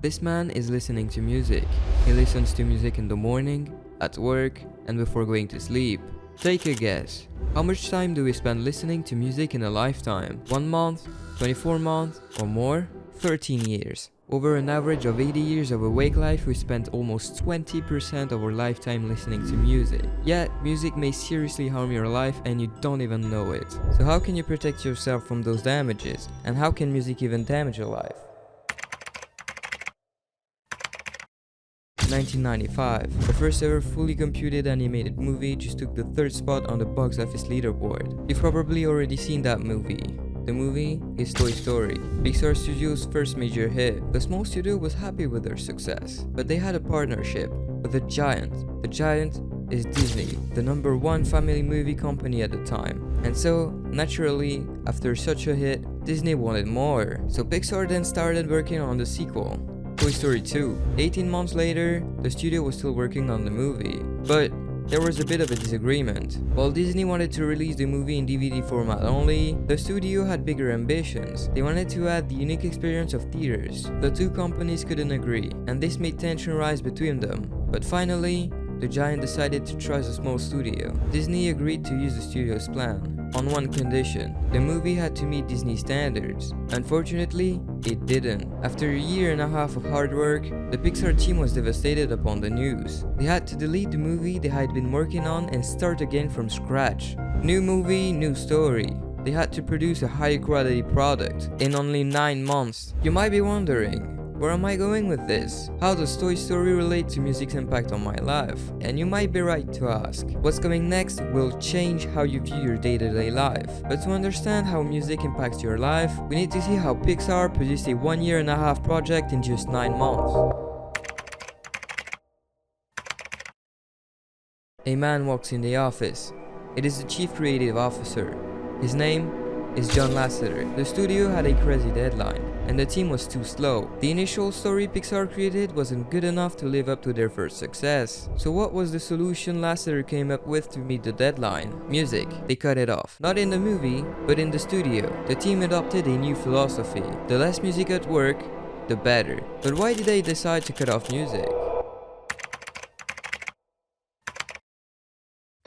This man is listening to music. He listens to music in the morning, at work, and before going to sleep. Take a guess. How much time do we spend listening to music in a lifetime? 1 month, 24 months, or more? 13 years. Over an average of 80 years of awake life, we spent almost 20% of our lifetime listening to music. Yet, music may seriously harm your life and you don't even know it. So how can you protect yourself from those damages? And how can music even damage your life? 1995, the first ever fully computed animated movie just took the 3rd spot on the box office leaderboard. You've probably already seen that movie. The movie is Toy Story, Pixar Studios' first major hit. The small studio was happy with their success, but they had a partnership with a giant. The giant is Disney, the #1 family movie company at the time. And so, naturally, after such a hit, Disney wanted more. So Pixar then started working on the sequel, Toy Story 2. 18 months later, the studio was still working on the movie, but there was a bit of a disagreement. While Disney wanted to release the movie in DVD format only, the studio had bigger ambitions. They wanted to add the unique experience of theaters. The two companies couldn't agree, and this made tension rise between them. But finally, the giant decided to trust a small studio. Disney agreed to use the studio's plan, on one condition: the movie had to meet Disney standards. Unfortunately, it didn't. After a year and a half of hard work, the Pixar team was devastated upon the news. They had to delete the movie they had been working on and start again from scratch. New movie, new story. They had to produce a high quality product in only 9 months. You might be wondering, where am I going with this? How does Toy Story relate to music's impact on my life? And you might be right to ask. What's coming next will change how you view your day-to-day life. But to understand how music impacts your life, we need to see how Pixar produced a 1.5-year project in just 9 months. A man walks in the office. It is the chief creative officer. His name is John Lasseter. The studio had a crazy deadline, and the team was too slow. The initial story Pixar created wasn't good enough to live up to their first success. So what was the solution Lasseter came up with to meet the deadline? Music. They cut it off. Not in the movie, but in the studio. The team adopted a new philosophy. The less music at work, the better. But why did they decide to cut off music?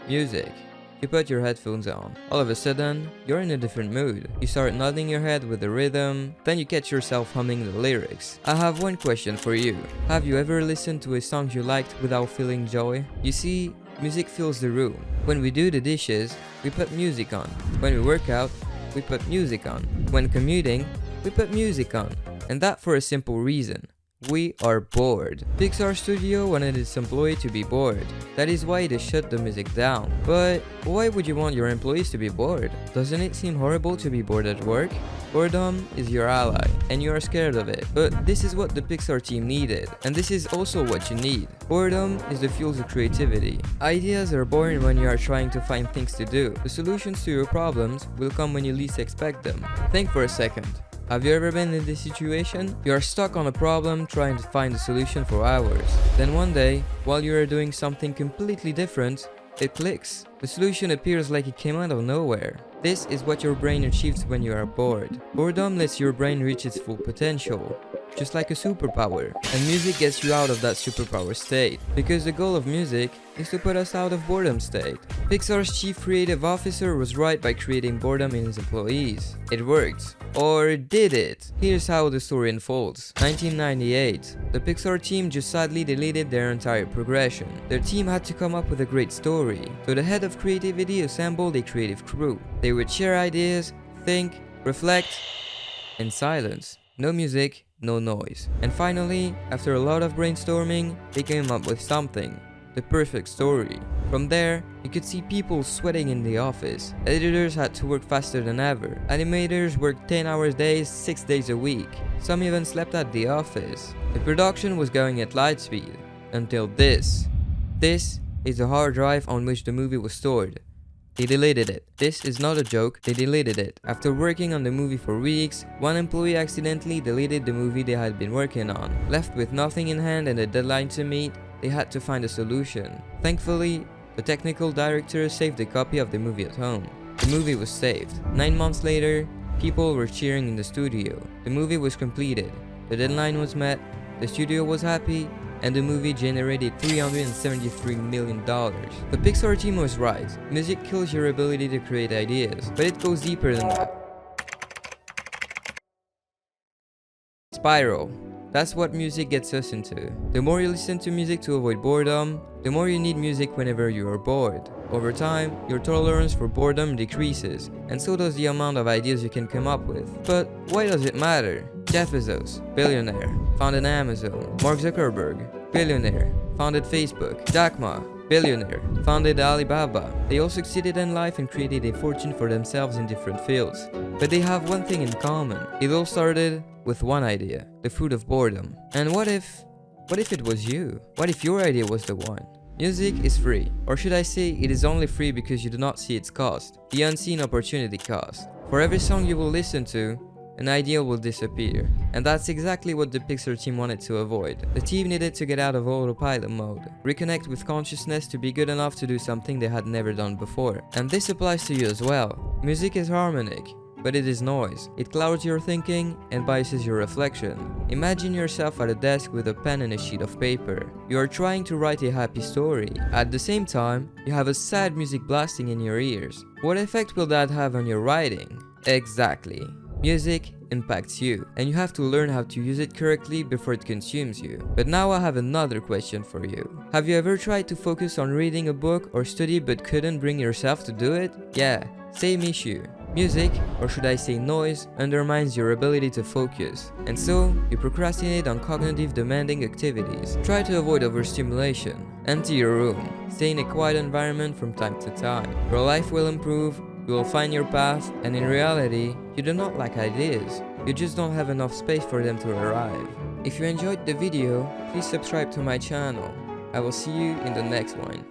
Music. You put your headphones on. All of a sudden, you're in a different mood. You start nodding your head with the rhythm, then you catch yourself humming the lyrics. I have one question for you. Have you ever listened to a song you liked without feeling joy? You see, music fills the room. When we do the dishes, we put music on. When we work out, we put music on. When commuting, we put music on. And that for a simple reason. We are bored. Pixar Studio wanted its employee to be bored. That is why they shut the music down. But why would you want your employees to be bored? Doesn't it seem horrible to be bored at work? Boredom is your ally, and you are scared of it. But this is what the Pixar team needed, and this is also what you need. Boredom is the fuel to creativity. Ideas are born when you are trying to find things to do. The solutions to your problems will come when you least expect them. Think for a second. Have you ever been in this situation? You are stuck on a problem trying to find a solution for hours. Then one day, while you are doing something completely different, it clicks. The solution appears like it came out of nowhere. This is what your brain achieves when you are bored. Boredom lets your brain reach its full potential, just like a superpower. And music gets you out of that superpower state, because the goal of music is to put us out of boredom state. Pixar's chief creative officer was right by creating boredom in his employees. It worked. Or did it? Here's how the story unfolds. 1998. The Pixar team just sadly deleted their entire progression. Their team had to come up with a great story. So the head of creativity assembled a creative crew. They would share ideas, think, reflect, in silence. No music, no noise. And finally, after a lot of brainstorming, they came up with something. The perfect story. From there, you could see people sweating in the office. Editors had to work faster than ever. Animators worked 10-hour days, 6 days a week. Some even slept at the office. The production was going at light speed. Until this. This is the hard drive on which the movie was stored. They deleted it. This is not a joke, they deleted it. After working on the movie for weeks, one employee accidentally deleted the movie they had been working on. Left with nothing in hand and a deadline to meet, they had to find a solution. Thankfully, the technical director saved a copy of the movie at home. The movie was saved. 9 months later, people were cheering in the studio. The movie was completed. The deadline was met, the studio was happy, and the movie generated $373 million. The Pixar team was right. Music kills your ability to create ideas, but it goes deeper than that. Spiral. That's what music gets us into. The more you listen to music to avoid boredom, the more you need music whenever you are bored. Over time, your tolerance for boredom decreases, and so does the amount of ideas you can come up with. But why does it matter? Jeff Bezos, billionaire, founded Amazon. Mark Zuckerberg, billionaire, founded Facebook. Jack Ma, billionaire, founded Alibaba. They all succeeded in life and created a fortune for themselves in different fields. But they have one thing in common. It all started with one idea, the fruit of boredom. And what if it was you? What if your idea was the one? Music is free, or should I say it is only free because you do not see its cost, the unseen opportunity cost. For every song you will listen to, an idea will disappear. And that's exactly what the Pixar team wanted to avoid. The team needed to get out of autopilot mode, reconnect with consciousness to be good enough to do something they had never done before. And this applies to you as well. Music is harmonic, but it is noise. It clouds your thinking and biases your reflection. Imagine yourself at a desk with a pen and a sheet of paper. You are trying to write a happy story. At the same time, you have a sad music blasting in your ears. What effect will that have on your writing? Exactly. Music impacts you, and you have to learn how to use it correctly before it consumes you. But now I have another question for you. Have you ever tried to focus on reading a book or study but couldn't bring yourself to do it? Yeah, same issue. Music, or should I say noise, undermines your ability to focus, and so you procrastinate on cognitive demanding activities. Try to avoid overstimulation. Empty your room. Stay in a quiet environment from time to time. Your life will improve, you will find your path, and in reality, you do not lack ideas. You just don't have enough space for them to arrive. If you enjoyed the video, please subscribe to my channel. I will see you in the next one.